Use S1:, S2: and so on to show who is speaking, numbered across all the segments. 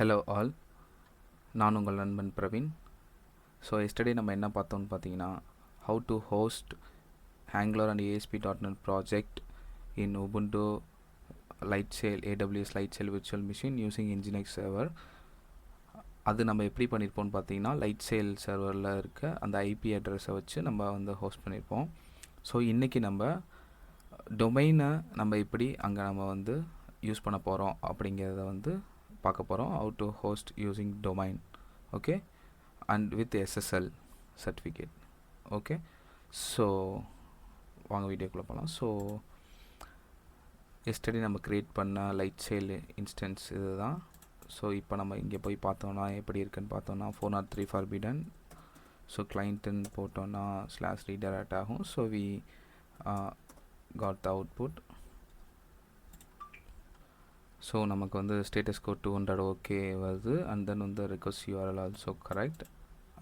S1: Hello all, நான் உங்கள் நண்பன் பிரவீன். ஸோ எஸ்டர்டே நம்ம என்ன பார்த்தோம்னு பார்த்தீங்கன்னா, how to host Angular and ASP.NET project in Ubuntu Lightsail AWS Lightsail Virtual Machine using Nginx server. அது நம்ம எப்படி பண்ணியிருப்போம்னு பார்த்தீங்கன்னா, Lightsail சர்வரில் இருக்க அந்த ஐபி அட்ரஸை வச்சு நம்ம வந்து ஹோஸ்ட் பண்ணியிருப்போம். ஸோ இன்றைக்கி நம்ம டொமைனை நம்ம எப்படி அங்கே நம்ம வந்து யூஸ் பண்ண போகிறோம் அப்படிங்கிறத வந்து பார்க்க போகிறோம். how to host using domain, okay, and with SSL certificate. okay, so வாங்க வீடியோக்குள்ளே போகலாம். ஸோ எஸ்டர்டே நம்ம க்ரியேட் பண்ண Lightsail இன்ஸ்டன்ஸ் இது தான். ஸோ இப்போ நம்ம இங்கே போய் பார்த்தோன்னா எப்படி இருக்குன்னு பார்த்தோன்னா 403 forbidden. ஸோ கிளைண்ட்டுன்னு போட்டோன்னா /redirect ஆகும். So we got the output. So நமக்கு வந்து ஸ்டேட்டஸ் கோட் 200 ஓகே வருது. அண்ட் தென் வந்து request URL also correct.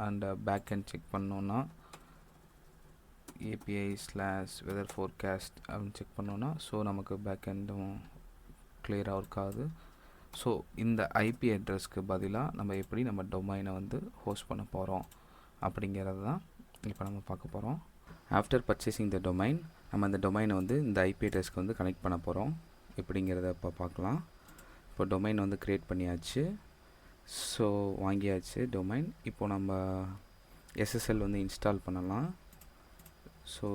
S1: And back and check பண்ணோன்னா API/weather forecast அப்படின்னு செக் பண்ணோன்னா ஸோ நமக்கு பேக் எண்டும் கிளியராக ஒர்க் ஆகுது. ஸோ இந்த ஐபி அட்ரஸ்க்கு பதிலாக நம்ம எப்படி நம்ம டொமைனை வந்து ஹோஸ்ட் பண்ண போகிறோம் அப்படிங்கிறது தான் இப்போ நம்ம பார்க்க போகிறோம். ஆஃப்டர் பர்ச்சேசிங் த டொமைன், நம்ம அந்த டொமைனை வந்து இந்த ஐபி அட்ரஸ்க்கு வந்து கனெக்ட் பண்ண போகிறோம். எப்படிங்கிறத இப்போ பார்க்கலாம். இப்போ டொமைன் வந்து க்ரியேட் பண்ணியாச்சு. ஸோ வாங்கியாச்சு டொமைன். இப்போ நம்ம SSL வந்து இன்ஸ்டால் பண்ணலாம். ஸோ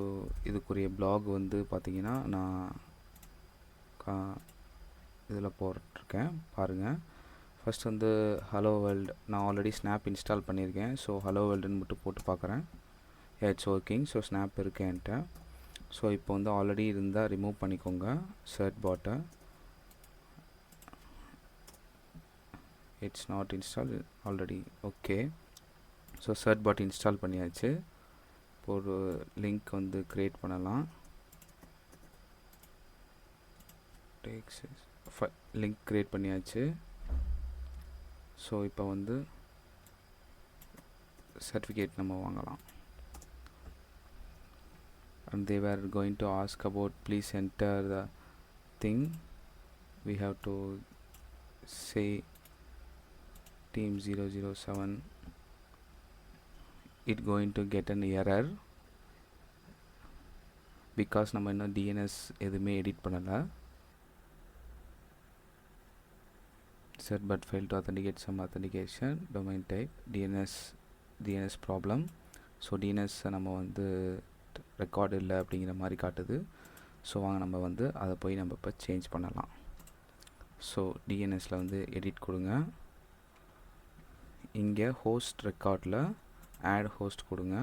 S1: இதுக்குரிய பிளாக் வந்து பார்த்திங்கன்னா நான் இதில் போட்டிருக்கேன் பாருங்கள். ஃபஸ்ட் வந்து ஹலோ வேர்ல்டு, நான் ஆல்ரெடி ஸ்னாப் இன்ஸ்டால் பண்ணியிருக்கேன். ஸோ ஹலோ வேர்ல்டுன்னு மட்டும் போட்டு பார்க்குறேன். It's working. ஸோ ஸ்னாப் இருக்கேன்ட்டு. ஸோ இப்போ வந்து ஆல்ரெடி இருந்தால் ரிமூவ் பண்ணிக்கோங்க Certbot. It's not install already. Okay, so Certbot install பண்ணியாச்சு. இப்போ ஒரு லிங்க் வந்து க்ரியேட் பண்ணலாம். லிங்க் க்ரியேட் பண்ணியாச்சு. ஸோ இப்போ வந்து சர்டிஃபிகேட் நம்ம வாங்கலாம். And they were going to ask about please enter the thing. We have to say team 007. it going to get an error because நம்ம இன்னும் DNS எதுவுமே எடிட் பண்ணலை. Certbot failed to authenticate some authentication domain type DNS problem. So DNS நம்ம வந்து record இல்லை அப்படிங்கிற மாதிரி காட்டுது. ஸோ வாங்க நம்ம வந்து அதை போய் நம்ம இப்போ சேஞ்ச் பண்ணலாம். ஸோ டிஎன்எஸில் வந்து எடிட் கொடுங்க. இங்கே ஹோஸ்ட் ரெக்கார்டில் ஆட் ஹோஸ்ட் கொடுங்க.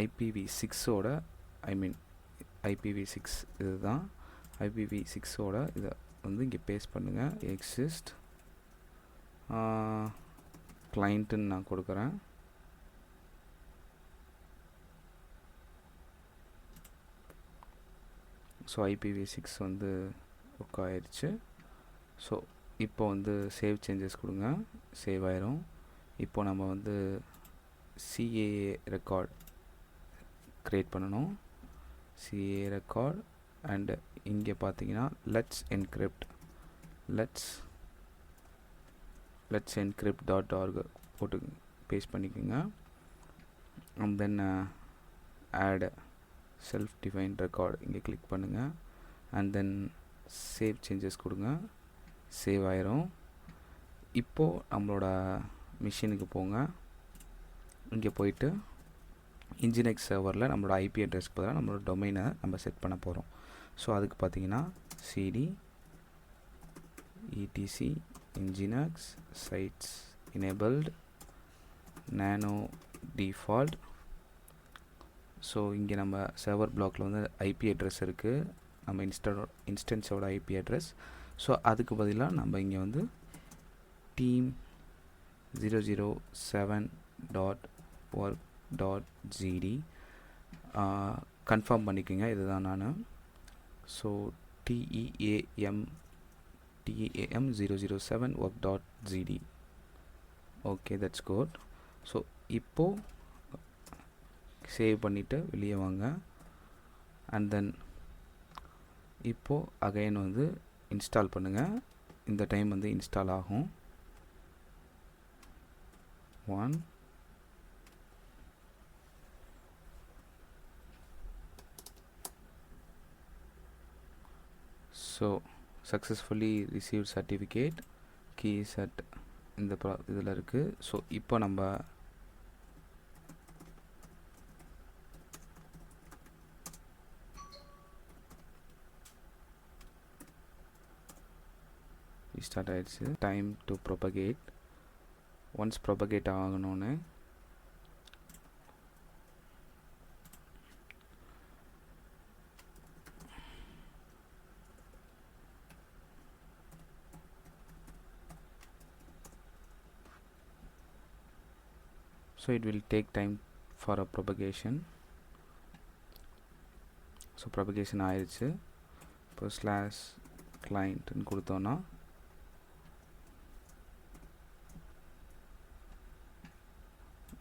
S1: IPv6ஓட IPv6 இதுதான். IPv6ஓட இதை வந்து இங்கே பேஸ்ட் பண்ணுங்கள். எக்ஸிஸ்ட் கிளைண்ட்டுன்னு நான் கொடுக்குறேன். ஸோ IPv6 வந்து புக் ஆயிடுச்சு. ஸோ இப்போ வந்து சேவ் சேஞ்சஸ் கொடுங்க. சேவ் ஆயிரும். இப்போ நம்ம வந்து CAA ரெக்கார்ட் க்ரியேட் பண்ணணும். CAA ரெக்கார்ட் அண்டு இங்கே பார்த்தீங்கன்னா லெட்ஸ் encrypt.org போட்டு பேஸ்ட் பண்ணிக்கோங்க. And then add self defined record இங்கே கிளிக் பண்ணுங்கள். அண்ட் தென் சேவ் சேஞ்சஸ் கொடுங்க. சேவ் ஆயிரும். இப்போது நம்மளோட மிஷினுக்கு போங்க. இங்கே போயிட்டு Nginx சர்வரில் நம்மளோட ஐபி அட்ரஸ்க்கு பதிலாக நம்மளோட டொமைனை நம்ம செட் பண்ண போகிறோம். ஸோ அதுக்கு பார்த்தீங்கன்னா CD etc Nginx sites enabled nano default. So இங்கே நம்ம சர்வர் பிளாக்கில் வந்து ஐபி அட்ரஸ் இருக்குது, நம்ம இன்ஸ்டன்ஸோட ஐபி அட்ரஸ். ஸோ அதுக்கு பதிலாக நம்ம இங்கே வந்து team 007.work.gd கன்ஃபார்ம் பண்ணிக்கோங்க. இதுதான் நான். So TEAM 007 work.gd. Okay, that's good. So இப்போது சேவ் பண்ணிவிட்டு வெளியே வாங்க. அண்ட் தென் இப்போது அகைன் வந்து இன்ஸ்டால் பண்ணுங்கள். இந்த டைம் வந்து இன்ஸ்டால் ஆகும். 1 so successfully received certificate key set இந்த இதில் இருக்குது. ஸோ இப்போ நம்ம ஸ்டார்ட் ஆகிடுச்சு. Time to propagate. Once propagate ஆகணுன்னு so it will take time for a propagation. So propagation ஆயிடுச்சு. இப்போ ஸ்லாஷ் கிளைண்ட்னு கொடுத்தோன்னா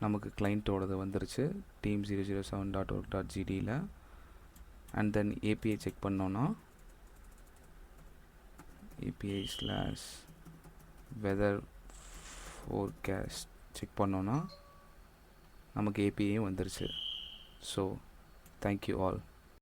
S1: நமக்கு கிளைண்ட்டோடது வந்துருச்சு team007.org.gdயில். அண்ட் தென் ஏபிஐ செக் பண்ணோன்னா API slash weather forecast check பண்ணோன்னா நமக்கு ஏபிஐயும் வந்துருச்சு. So thank you all.